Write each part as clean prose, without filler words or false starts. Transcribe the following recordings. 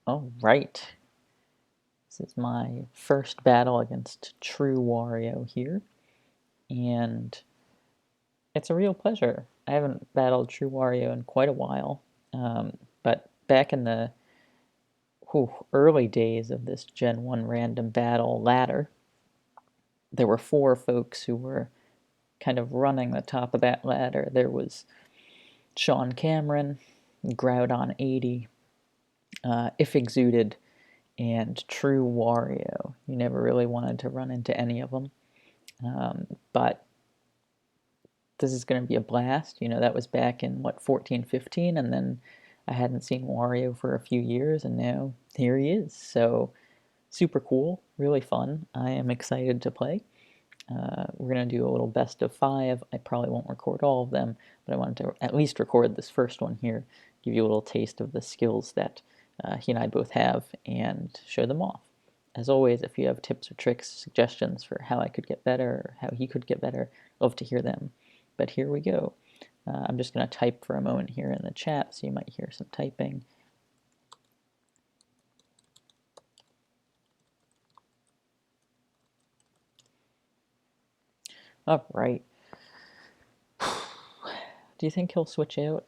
All right. This is my first battle against True Wario here, and it's a real pleasure. I haven't battled True Wario in quite a while, but back in the early days of this Gen 1 random battle ladder, there were four folks who were kind of running the top of that ladder. There was Sean Cameron, Groudon80, If Exuded, and True Wario. You never really wanted to run into any of them. But this is going to be a blast. You know, that was back in, what, 14, 15, and then I hadn't seen Wario for a few years, and now here he is. So, super cool, really fun. I am excited to play. We're going to do a little best of 5. I probably won't record all of them, but I wanted to at least record this first one here, give you a little taste of the skills that he and I both have, and show them off. As always, if you have tips or tricks, suggestions for how I could get better, or how he could get better, I'd love to hear them. But here we go. I'm just going to type for a moment here in the chat, so you might hear some typing. All right. Do you think he'll switch out?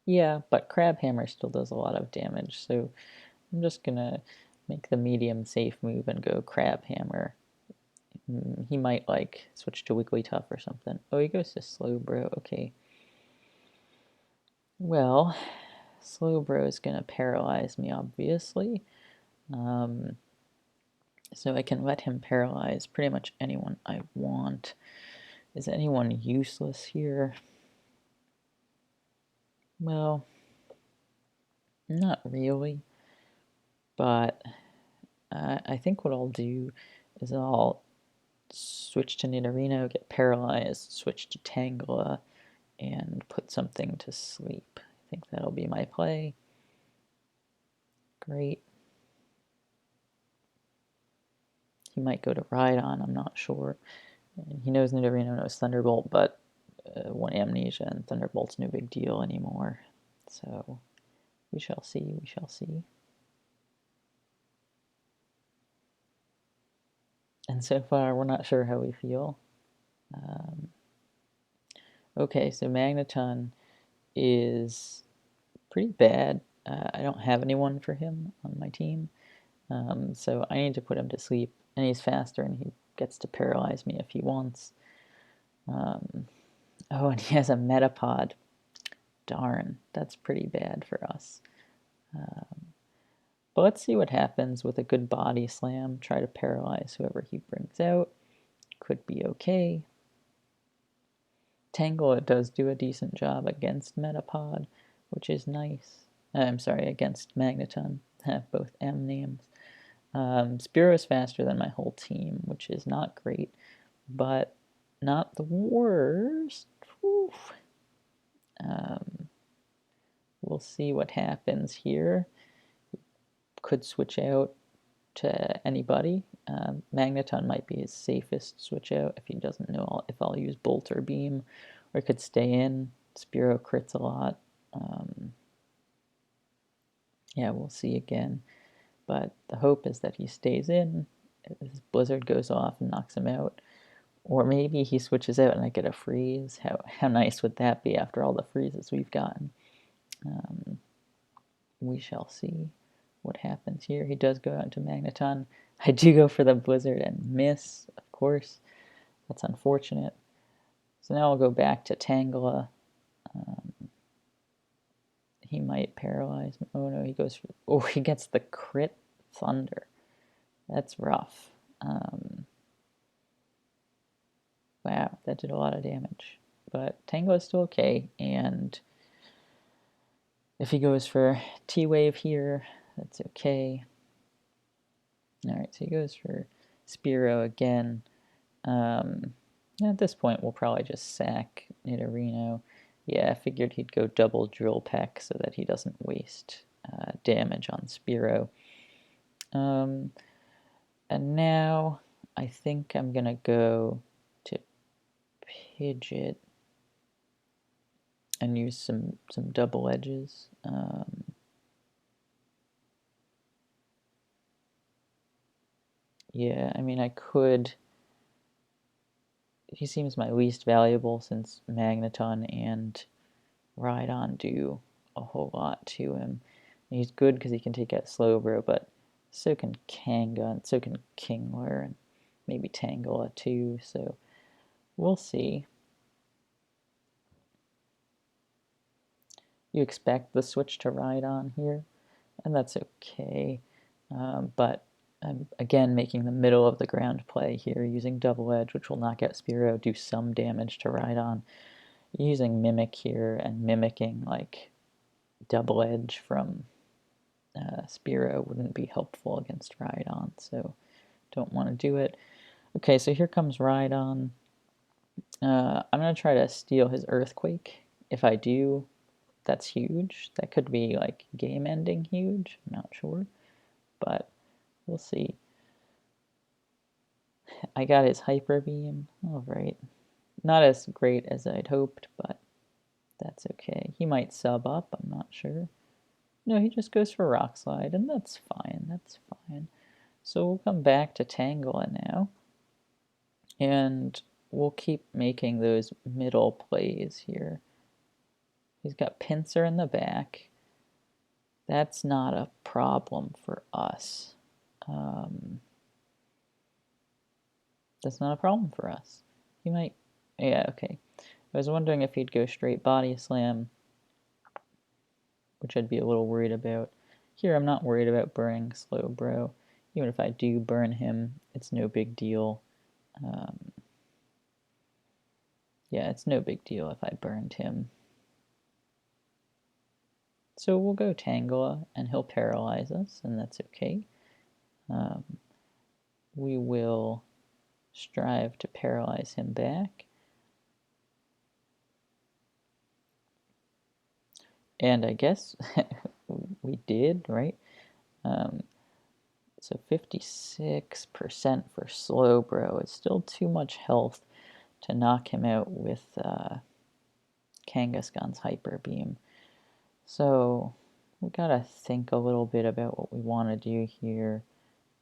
Yeah, but Crab Hammer still does a lot of damage, so I'm just gonna make the medium safe move and go Crab Hammer. He might like switch to Wigglytuff or something. Oh, he goes to Slowbro. Okay. Well, Slowbro is gonna paralyze me, obviously. So I can let him paralyze pretty much anyone I want. Is anyone useless here? Well, not really. But I think what I'll do is I'll switch to Nidorino, get paralyzed, switch to Tangela, and put something to sleep. I think that'll be my play. Great. He might go to Rhydon, I'm not sure. And he knows Nidorino knows Thunderbolt, but one Amnesia and Thunderbolt's no big deal anymore. So we shall see, we shall see. And so far, we're not sure how we feel. Okay, so Magneton is pretty bad. I don't have anyone for him on my team, so I need to put him to sleep. And he's faster, and he gets to paralyze me if he wants. Oh, and he has a Metapod. Darn, that's pretty bad for us. But let's see what happens with a good body slam. Try to paralyze whoever he brings out. Could be okay. Tangle does do a decent job against Metapod, which is nice. I'm sorry, against Magneton. Have both M names. Spearow is faster than my whole team, which is not great, but not the worst. We'll see what happens here. Could switch out to anybody. Magneton might be his safest switch out if he doesn't know if I'll use Bolt or Beam, or could stay in. Spearow crits a lot. Yeah, we'll see again. But the hope is that he stays in, his Blizzard goes off and knocks him out. Or maybe he switches out and I get a freeze. How nice would that be after all the freezes we've gotten? We shall see what happens here. He does go out to Magneton. I do go for the Blizzard and miss, of course. That's unfortunate. So now I'll go back to Tangela. He might paralyze me. Oh no, he goes for... Oh, he gets the crit Thunder. That's rough. Wow, that did a lot of damage. But Tangela is still okay, and if he goes for T-Wave here, that's okay. Alright, so he goes for Spearow again. At this point, we'll probably just sack Nidorino. Yeah, I figured he'd go double Drill Peck so that he doesn't waste damage on Spearow. And now I think I'm going to go to Pidgeot and use some double edges. Yeah, I mean, I could. He seems my least valuable since Magneton and Rhydon do a whole lot to him. And he's good because he can take out Slowbro, but so can Kanga, and so can Kingler, and maybe Tangela too, so we'll see. You expect the switch to Rhydon here, and that's okay. But I'm again making the middle of the ground play here, using Double Edge, which will knock out Spearow, do some damage to Rhydon. Using Mimic here and mimicking like Double Edge from Spearow wouldn't be helpful against Rhydon, so don't want to do it. Okay, so here comes Rhydon. I'm going to try to steal his Earthquake. If I do, that's huge. That could be like game-ending huge. I'm not sure, but we'll see. I got his Hyper Beam. All right. Not as great as I'd hoped, but that's okay. He might sub up, I'm not sure. No, he just goes for Rock Slide, and that's fine. That's fine. So we'll come back to Tangela now, and we'll keep making those middle plays here. He's got Pinsir in the back. That's not a problem for us. That's not a problem for us. He might... Yeah, okay. I was wondering if he'd go straight Body Slam, which I'd be a little worried about. Here, I'm not worried about burning Slowbro. Even if I do burn him, it's no big deal. Yeah, it's no big deal if I burned him. So we'll go Tangela, and he'll paralyze us, and that's okay. We will strive to paralyze him back. And I guess we did, right? So 56% for Slowbro is still too much health to knock him out with Kangaskhan's Hyper Beam. So we gotta think a little bit about what we want to do here.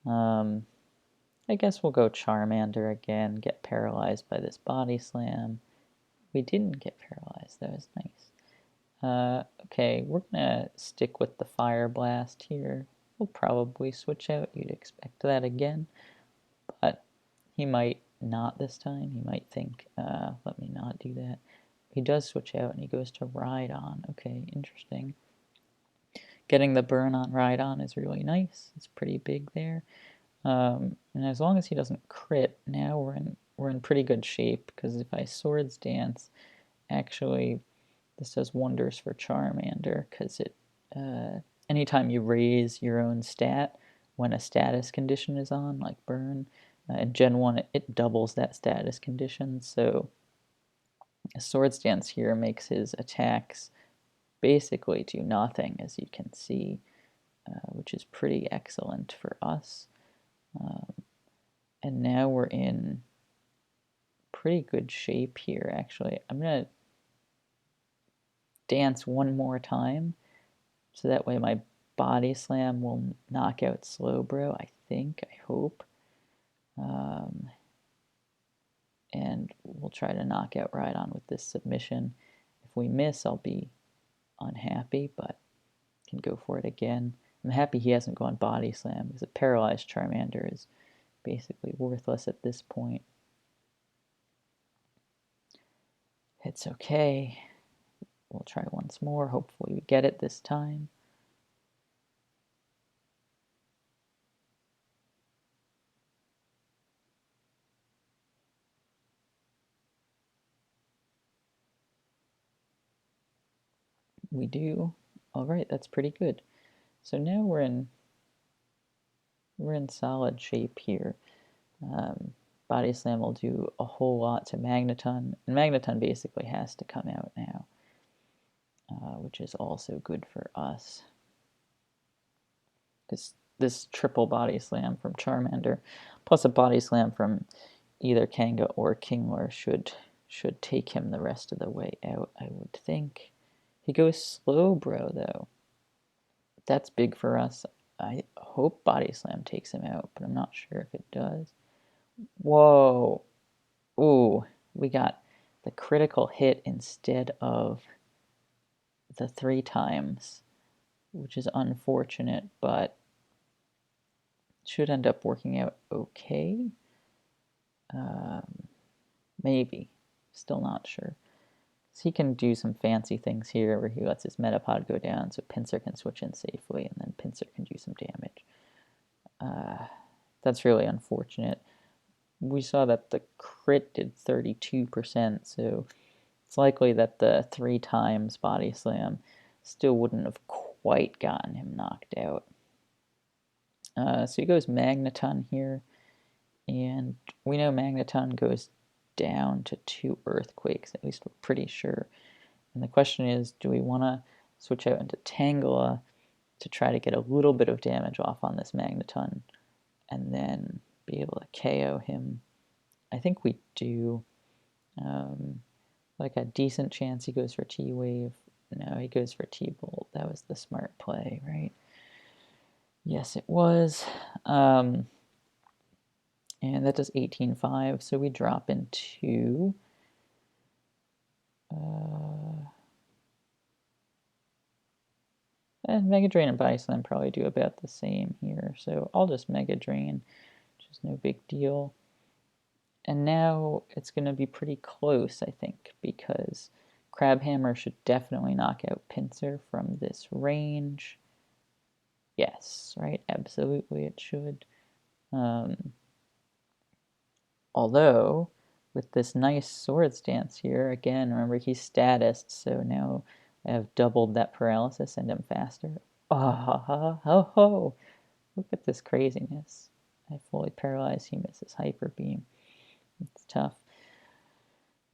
I guess we'll go Charmander again, get paralyzed by this Body Slam. We didn't get paralyzed, that was nice. Okay, we're gonna stick with the Fire Blast here. We'll probably switch out, you'd expect that again, but he might not this time. He might think, let me not do that. He does switch out and he goes to Rhydon. Okay, interesting. Getting the burn on Rhydon is really nice. It's pretty big there. And as long as he doesn't crit, now we're in pretty good shape, because if I Swords Dance, actually this does wonders for Charmander, because it anytime you raise your own stat when a status condition is on, like burn, in Gen 1 it doubles that status condition, so a Swords Dance here makes his attacks basically do nothing, as you can see, which is pretty excellent for us. And now we're in pretty good shape here, actually. I'm going to dance one more time, so that way my Body Slam will knock out Slowbro, I think, I hope. And we'll try to knock out Rhydon with this submission. If we miss, I'll be unhappy, but can go for it again. I'm happy he hasn't gone Body Slam, because a paralyzed Charmander is basically worthless at this point. It's okay. We'll try once more. Hopefully we get it this time. We do. All right, that's pretty good. So now we're in solid shape here. Body Slam will do a whole lot to Magneton, and Magneton basically has to come out now, which is also good for us. This triple Body Slam from Charmander, plus a Body Slam from either Kanga or Kingler should take him the rest of the way out, I would think. He goes Slowbro, though. That's big for us. I hope Body Slam takes him out, but I'm not sure if it does. Whoa. Ooh, we got the critical hit instead of the 3 times, which is unfortunate, but should end up working out okay. Maybe. Still not sure. So he can do some fancy things here where he lets his Metapod go down so Pinsir can switch in safely, and then Pinsir can do some damage. That's really unfortunate. We saw that the crit did 32%, so it's likely that the 3 times Body Slam still wouldn't have quite gotten him knocked out. So he goes Magneton here, and we know Magneton goes down to 2 Earthquakes, at least we're pretty sure. And the question is, do we want to switch out into Tangela to try to get a little bit of damage off on this Magneton and then be able to KO him? I think we do. Like a decent chance he goes for T-Wave. No, he goes for T-Bolt. That was the smart play, right? Yes, it was. And that does 18.5, so we drop into... and Mega Drain and Body Slam probably do about the same here, so I'll just Mega Drain, which is no big deal. And now it's going to be pretty close, I think, because Crabhammer should definitely knock out Pinsir from this range. Yes, right? Absolutely it should. Although, with this nice Swords Dance here, again, remember he's statused, so now I have doubled that paralysis and I'm faster. Oh, ho, ho, ho. Look at this craziness. I fully paralyze, he misses Hyper Beam. It's tough.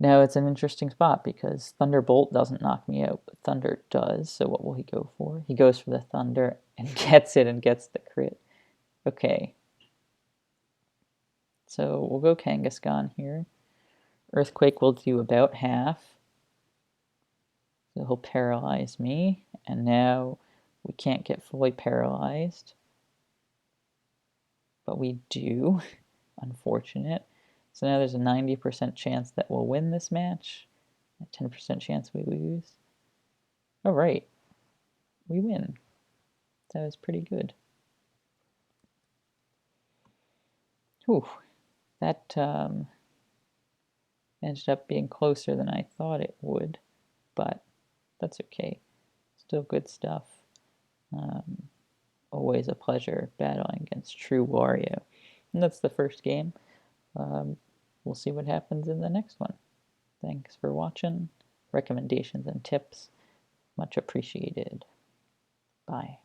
Now it's an interesting spot because Thunderbolt doesn't knock me out, but Thunder does, so what will he go for? He goes for the Thunder and gets it and gets the crit. Okay. So we'll go Kangaskhan here. Earthquake will do about half. So he'll paralyze me, and now we can't get fully paralyzed. But we do. Unfortunate. So now there's a 90% chance that we'll win this match. A 10% chance we lose. All right. We win. That was pretty good. Whew. That ended up being closer than I thought it would, but that's okay. Still good stuff. Always a pleasure battling against True Wario. And that's the first game. We'll see what happens in the next one. Thanks for watching. Recommendations and tips, much appreciated. Bye.